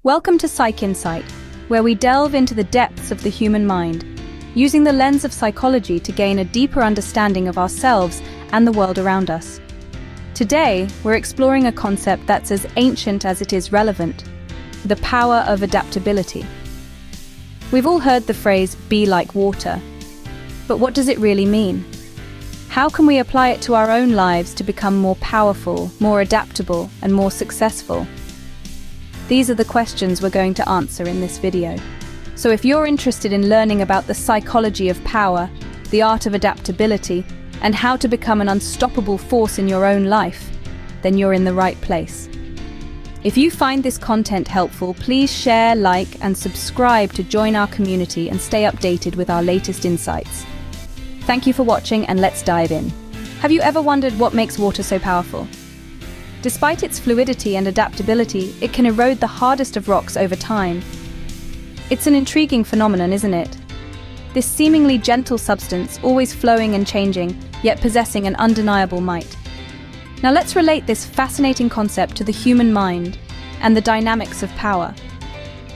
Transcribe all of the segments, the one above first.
Welcome to Psych Insight, where we delve into the depths of the human mind, using the lens of psychology to gain a deeper understanding of ourselves and the world around us. Today, we're exploring a concept that's as ancient as it is relevant: the power of adaptability. We've all heard the phrase, "be like water." But what does it really mean? How can we apply it to our own lives to become more powerful, more adaptable, and more successful? These are the questions we're going to answer in this video. So if you're interested in learning about the psychology of power, the art of adaptability, and how to become an unstoppable force in your own life, then you're in the right place. If you find this content helpful, please share, like, and subscribe to join our community and stay updated with our latest insights. Thank you for watching, and let's dive in. Have you ever wondered what makes water so powerful? Despite its fluidity and adaptability, it can erode the hardest of rocks over time. It's an intriguing phenomenon, isn't it? This seemingly gentle substance, always flowing and changing, yet possessing an undeniable might. Now let's relate this fascinating concept to the human mind and the dynamics of power.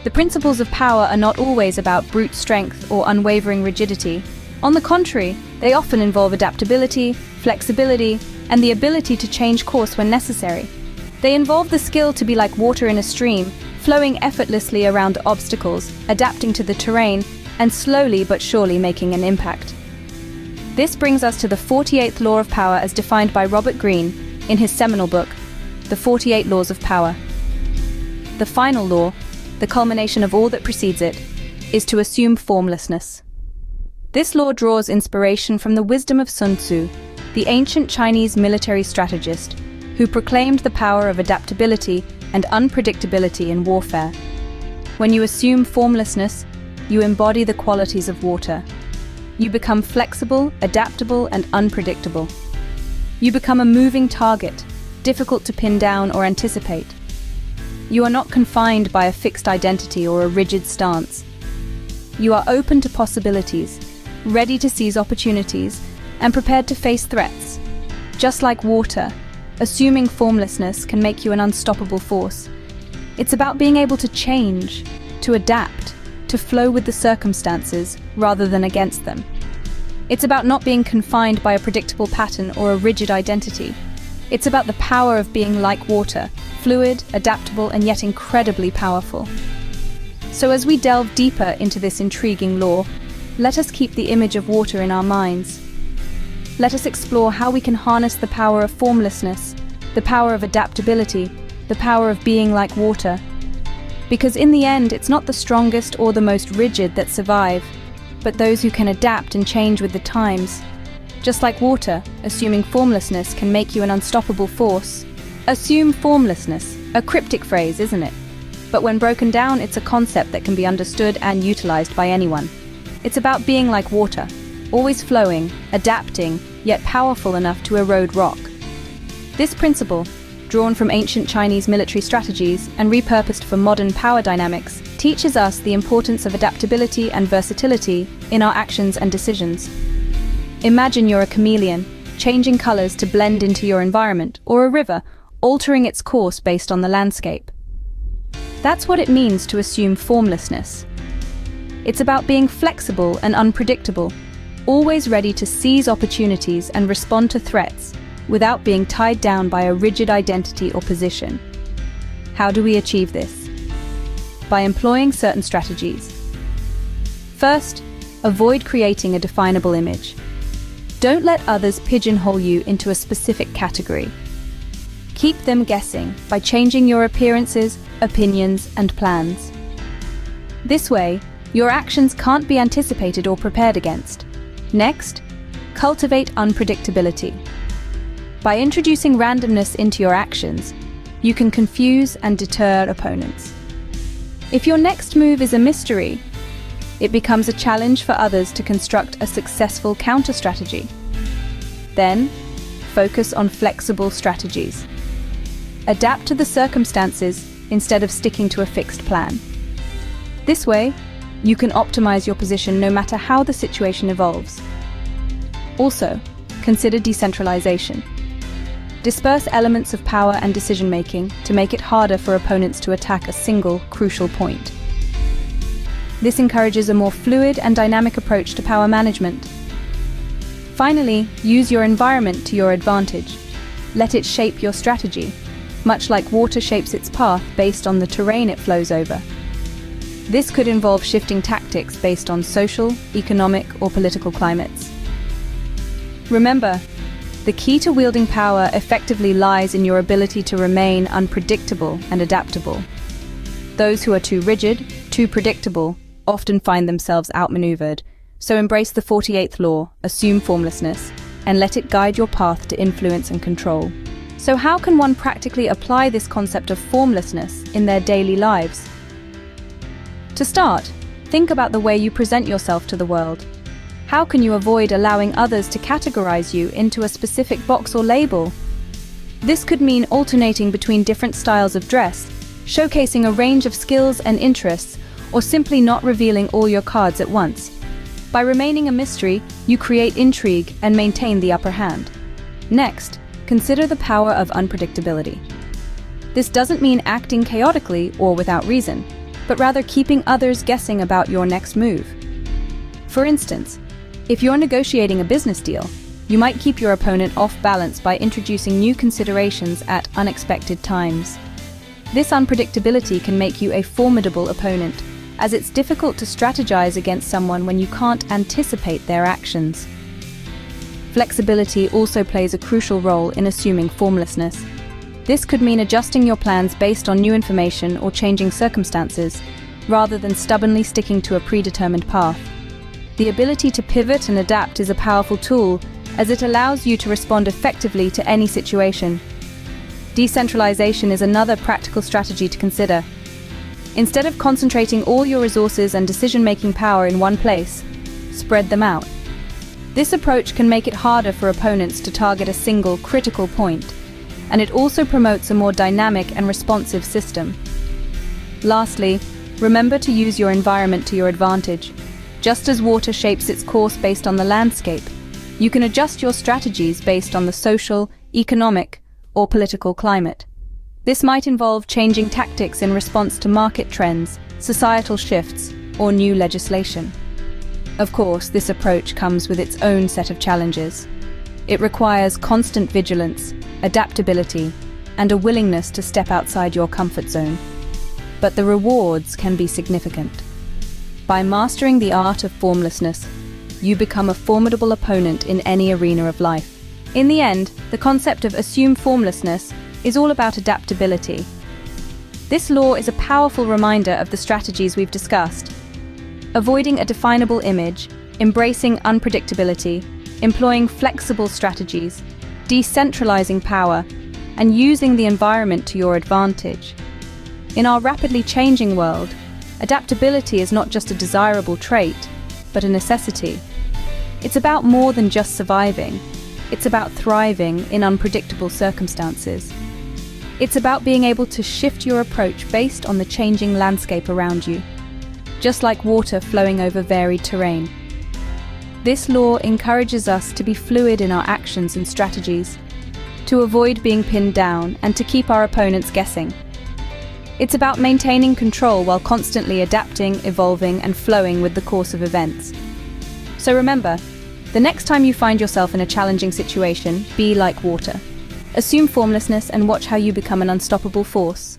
The principles of power are not always about brute strength or unwavering rigidity. On the contrary, they often involve adaptability, flexibility, and the ability to change course when necessary. They involve the skill to be like water in a stream, flowing effortlessly around obstacles, adapting to the terrain, and slowly but surely making an impact. This brings us to the 48th law of power as defined by Robert Greene in his seminal book, The 48 Laws of Power. The final law, the culmination of all that precedes it, is to assume formlessness. This law draws inspiration from the wisdom of Sun Tzu, the ancient Chinese military strategist, who proclaimed the power of adaptability and unpredictability in warfare. When you assume formlessness, you embody the qualities of water. You become flexible, adaptable, and unpredictable. You become a moving target, difficult to pin down or anticipate. You are not confined by a fixed identity or a rigid stance. You are open to possibilities, ready to seize opportunities, and prepared to face threats. Just like water, assuming formlessness can make you an unstoppable force. It's about being able to change, to adapt, to flow with the circumstances rather than against them. It's about not being confined by a predictable pattern or a rigid identity. It's about the power of being like water, fluid, adaptable, and yet incredibly powerful. So as we delve deeper into this intriguing law, let us keep the image of water in our minds. Let us explore how we can harness the power of formlessness, the power of adaptability, the power of being like water. Because in the end, it's not the strongest or the most rigid that survive, but those who can adapt and change with the times. Just like water, assuming formlessness can make you an unstoppable force. Assume formlessness, a cryptic phrase, isn't it? But when broken down, it's a concept that can be understood and utilized by anyone. It's about being like water, always flowing, adapting, yet powerful enough to erode rock. This principle, drawn from ancient Chinese military strategies and repurposed for modern power dynamics, teaches us the importance of adaptability and versatility in our actions and decisions. Imagine you're a chameleon, changing colors to blend into your environment, or a river, altering its course based on the landscape. That's what it means to assume formlessness. It's about being flexible and unpredictable, always ready to seize opportunities and respond to threats without being tied down by a rigid identity or position. How do we achieve this? By employing certain strategies. First, avoid creating a definable image. Don't let others pigeonhole you into a specific category. Keep them guessing by changing your appearances, opinions, and plans. This way, your actions can't be anticipated or prepared against. Next, cultivate unpredictability. By introducing randomness into your actions, you can confuse and deter opponents. If your next move is a mystery, it becomes a challenge for others to construct a successful counter-strategy. Then, focus on flexible strategies. Adapt to the circumstances instead of sticking to a fixed plan. This way, you can optimize your position no matter how the situation evolves. Also, consider decentralization. Disperse elements of power and decision-making to make it harder for opponents to attack a single, crucial point. This encourages a more fluid and dynamic approach to power management. Finally, use your environment to your advantage. Let it shape your strategy, much like water shapes its path based on the terrain it flows over. This could involve shifting tactics based on social, economic, or political climates. Remember, the key to wielding power effectively lies in your ability to remain unpredictable and adaptable. Those who are too rigid, too predictable, often find themselves outmaneuvered, so embrace the 48th law, assume formlessness, and let it guide your path to influence and control. So how can one practically apply this concept of formlessness in their daily lives? To start, think about the way you present yourself to the world. How can you avoid allowing others to categorize you into a specific box or label? This could mean alternating between different styles of dress, showcasing a range of skills and interests, or simply not revealing all your cards at once. By remaining a mystery, you create intrigue and maintain the upper hand. Next, consider the power of unpredictability. This doesn't mean acting chaotically or without reason, but rather keeping others guessing about your next move. For instance, if you're negotiating a business deal, you might keep your opponent off balance by introducing new considerations at unexpected times. This unpredictability can make you a formidable opponent, as it's difficult to strategize against someone when you can't anticipate their actions. Flexibility also plays a crucial role in assuming formlessness. This could mean adjusting your plans based on new information or changing circumstances, rather than stubbornly sticking to a predetermined path. The ability to pivot and adapt is a powerful tool, as it allows you to respond effectively to any situation. Decentralization is another practical strategy to consider. Instead of concentrating all your resources and decision-making power in one place, spread them out. This approach can make it harder for opponents to target a single critical point, and it also promotes a more dynamic and responsive system. Lastly, remember to use your environment to your advantage. Just as water shapes its course based on the landscape, you can adjust your strategies based on the social, economic, or political climate. This might involve changing tactics in response to market trends, societal shifts, or new legislation. Of course, this approach comes with its own set of challenges. It requires constant vigilance, adaptability, and a willingness to step outside your comfort zone. But the rewards can be significant. By mastering the art of formlessness, you become a formidable opponent in any arena of life. In the end, the concept of assumed formlessness is all about adaptability. This law is a powerful reminder of the strategies we've discussed. Avoiding a definable image, embracing unpredictability, employing flexible strategies, decentralizing power, and using the environment to your advantage. In our rapidly changing world, adaptability is not just a desirable trait, but a necessity. It's about more than just surviving. It's about thriving in unpredictable circumstances. It's about being able to shift your approach based on the changing landscape around you, just like water flowing over varied terrain. This law encourages us to be fluid in our actions and strategies, to avoid being pinned down and to keep our opponents guessing. It's about maintaining control while constantly adapting, evolving, and flowing with the course of events. So remember, the next time you find yourself in a challenging situation, be like water. Assume formlessness and watch how you become an unstoppable force.